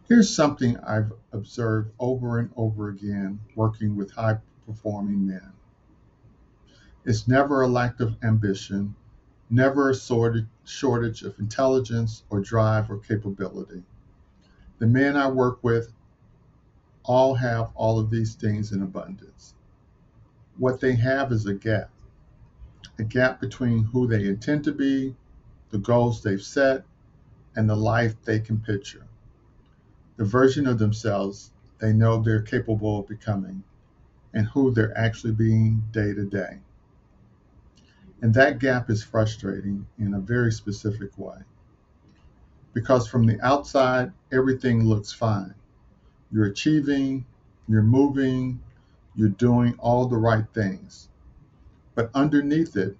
Here's something I've observed over and over again working with high performing men. It's never a lack of ambition, never a shortage of intelligence or drive or capability. The men I work with all have all of these things in abundance. What they have is a gap between who they intend to be, the goals they've set, and the life they can picture, the version of themselves they know they're capable of becoming, and who they're actually being day to day. And that gap is frustrating in a very specific way. Because from the outside, everything looks fine. You're achieving, you're moving, you're doing all the right things. But underneath it,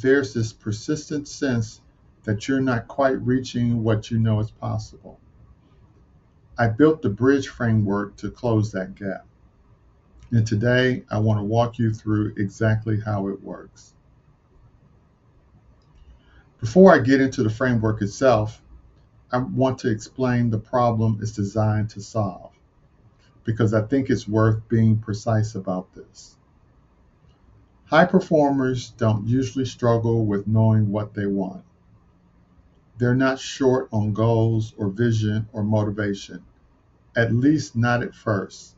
there's this persistent sense that you're not quite reaching what you know is possible. I built the bridge framework to close that gap. And today, I want to walk you through exactly how it works. Before I get into the framework itself, I want to explain the problem it's designed to solve, because I think it's worth being precise about this. High performers don't usually struggle with knowing what they want. They're not short on goals or vision or motivation, at least not at first.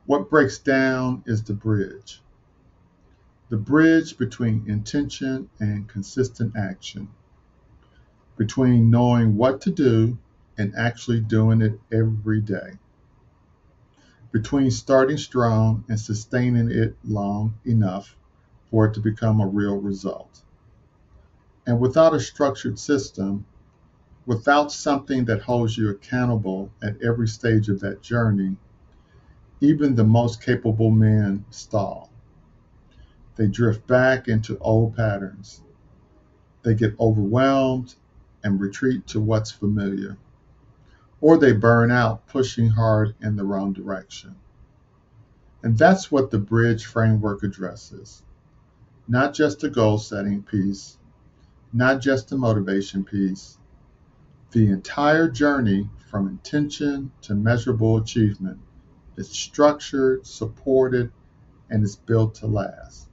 What breaks down is the bridge between intention and consistent action, between knowing what to do and actually doing it every day, between starting strong and sustaining it long enough for it to become a real result. And without a structured system, without something that holds you accountable at every stage of that journey, even the most capable men stall. They drift back into old patterns. They get overwhelmed and retreat to what's familiar. Or they burn out pushing hard in the wrong direction. And that's what the bridge framework addresses. Not just the goal setting piece, not just the motivation piece, the entire journey from intention to measurable achievement is structured, supported, and is built to last.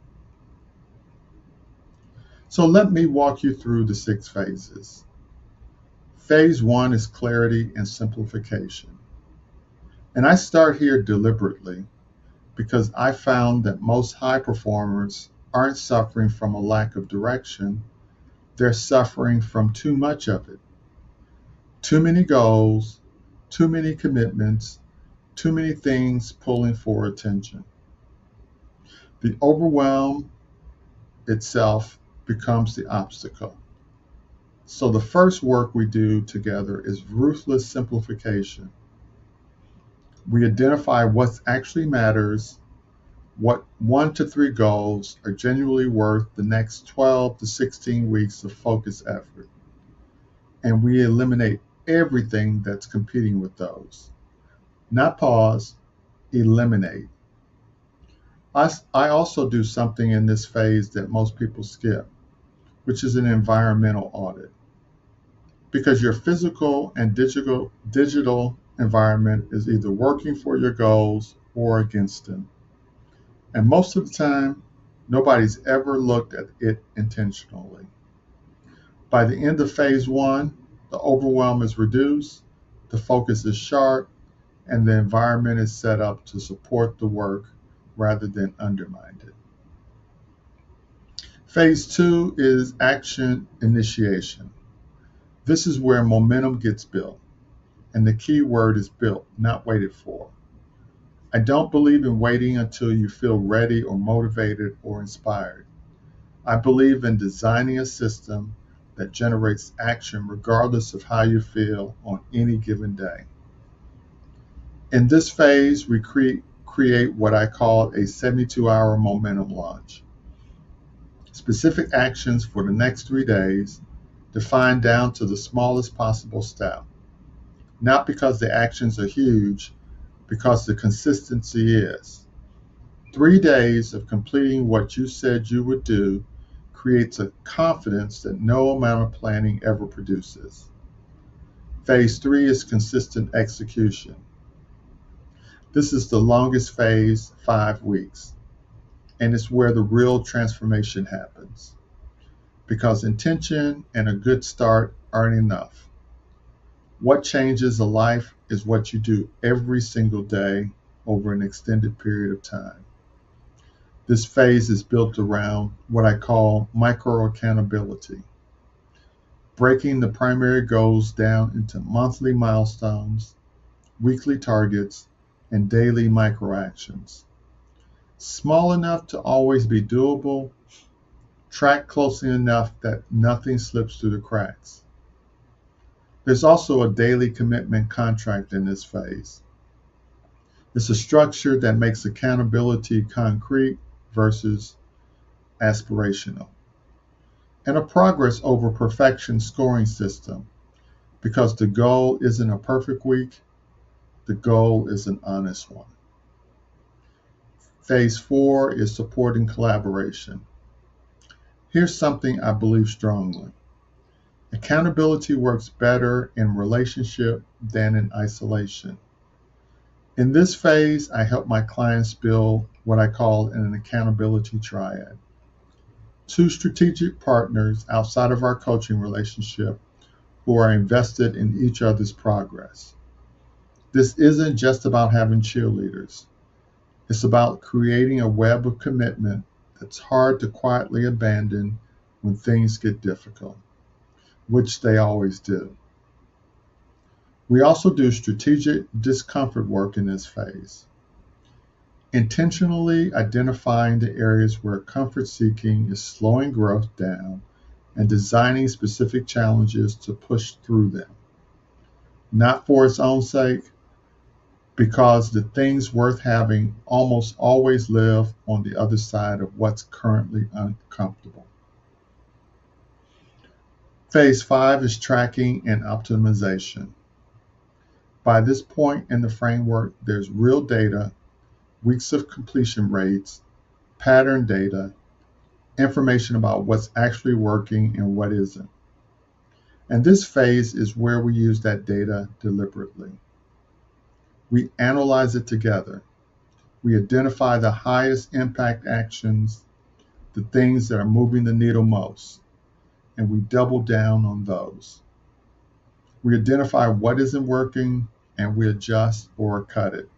So let me walk you through the 6 phases. Phase 1 is clarity and simplification. And I start here deliberately because I found that most high performers aren't suffering from a lack of direction, they're suffering from too much of it. Too many goals, too many commitments, too many things pulling for attention. The overwhelm itself becomes the obstacle. So the first work we do together is ruthless simplification. We identify what actually matters, what 1 to 3 goals are genuinely worth the next 12 to 16 weeks of focused effort. And we eliminate everything that's competing with those. Not pause, eliminate. I also do something in this phase that most people skip, which is an environmental audit. Because your physical and digital environment is either working for your goals or against them. And most of the time, nobody's ever looked at it intentionally. By the end of phase 1, the overwhelm is reduced, the focus is sharp, and the environment is set up to support the work rather than undermine it. Phase 2 is action initiation. This is where momentum gets built, and the key word is built, not waited for. I don't believe in waiting until you feel ready or motivated or inspired. I believe in designing a system that generates action regardless of how you feel on any given day. In this phase, we create what I call a 72-hour momentum launch. Specific actions for the next 3 days, defined down to the smallest possible step. Not because the actions are huge, because the consistency is. 3 days of completing what you said you would do creates a confidence that no amount of planning ever produces. Phase 3 is consistent execution. This is the longest phase, 5 weeks, and it's where the real transformation happens. Because intention and a good start aren't enough. What changes a life is what you do every single day over an extended period of time. This phase is built around what I call microaccountability, breaking the primary goals down into monthly milestones, weekly targets, and daily microactions. Small enough to always be doable, tracked closely enough that nothing slips through the cracks. There's also a daily commitment contract in this phase. It's a structure that makes accountability concrete versus aspirational, and a progress over perfection scoring system, because the goal isn't a perfect week, the goal is an honest one. Phase 4 is supporting collaboration. Here's something I believe strongly. Accountability works better in relationship than in isolation. In this phase, I help my clients build what I call an accountability triad. 2 strategic partners outside of our coaching relationship who are invested in each other's progress. This isn't just about having cheerleaders. It's about creating a web of commitment that's hard to quietly abandon when things get difficult, which they always do. We also do strategic discomfort work in this phase, intentionally identifying the areas where comfort seeking is slowing growth down and designing specific challenges to push through them, not for its own sake, because the things worth having almost always live on the other side of what's currently uncomfortable. Phase 5 is tracking and optimization. By this point in the framework, there's real data, weeks of completion rates, pattern data, information about what's actually working and what isn't. And this phase is where we use that data deliberately. We analyze it together. We identify the highest impact actions, the things that are moving the needle most, and we double down on those. We identify what isn't working, and we adjust or cut it.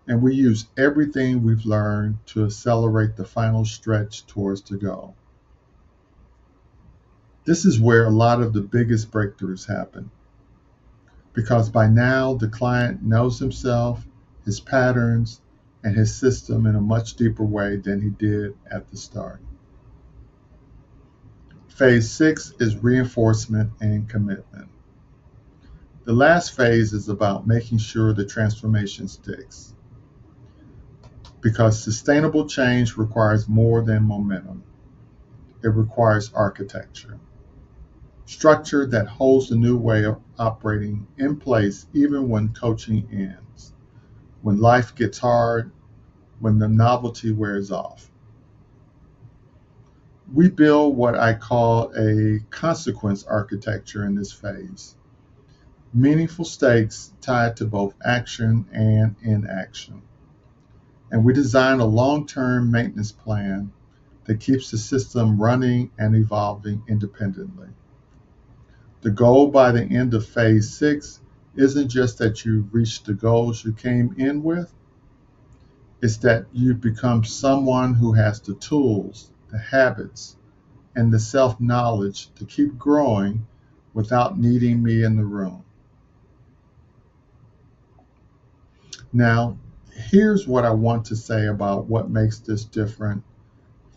And we use everything we've learned to accelerate the final stretch towards the goal. This is where a lot of the biggest breakthroughs happen, because by now the client knows himself, his patterns, and his system in a much deeper way than he did at the start. Phase 6 is reinforcement and commitment. The last phase is about making sure the transformation sticks, because sustainable change requires more than momentum. It requires architecture, structure that holds the new way of operating in place even when coaching ends, when life gets hard, when the novelty wears off. We build what I call a consequence architecture in this phase. Meaningful stakes tied to both action and inaction. And we design a long-term maintenance plan that keeps the system running and evolving independently. The goal by the end of phase 6 isn't just that you've reached the goals you came in with, it's that you become someone who has the tools, the habits, and the self-knowledge to keep growing without needing me in the room. Now, here's what I want to say about what makes this different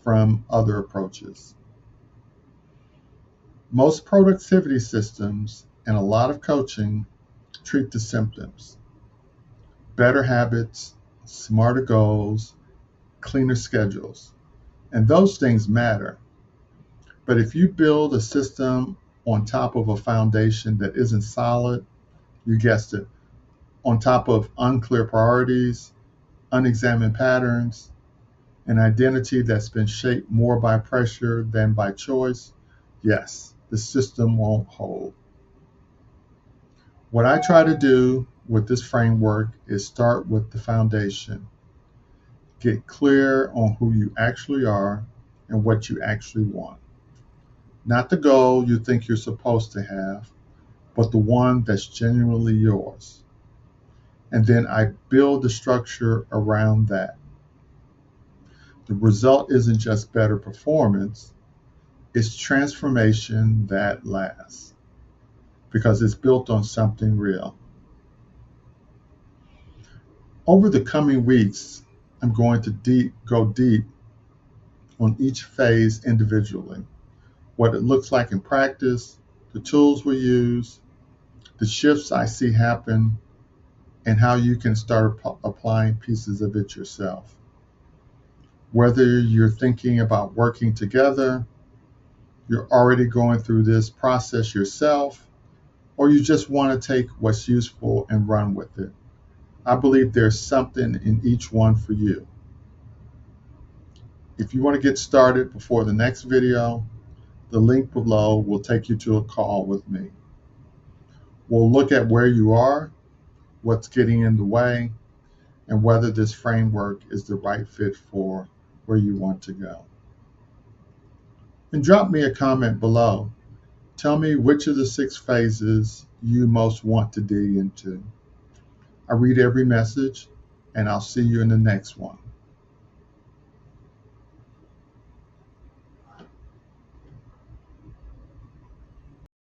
from other approaches. Most productivity systems and a lot of coaching treat the symptoms: better habits, smarter goals, cleaner schedules. And those things matter. But if you build a system on top of a foundation that isn't solid, you guessed it, on top of unclear priorities, unexamined patterns, an identity that's been shaped more by pressure than by choice, yes, the system won't hold. What I try to do with this framework is start with the foundation. Get clear on who you actually are and what you actually want. Not the goal you think you're supposed to have, but the one that's genuinely yours. And then I build the structure around that. The result isn't just better performance, it's transformation that lasts because it's built on something real. Over the coming weeks, I'm going to go deep on each phase individually, what it looks like in practice, the tools we use, the shifts I see happen, and how you can start applying pieces of it yourself. Whether you're thinking about working together, you're already going through this process yourself, or you just want to take what's useful and run with it, I believe there's something in each one for you. If you want to get started before the next video, the link below will take you to a call with me. We'll look at where you are, what's getting in the way, and whether this framework is the right fit for where you want to go. And drop me a comment below. Tell me which of the 6 phases you most want to dig into. I read every message, and I'll see you in the next one.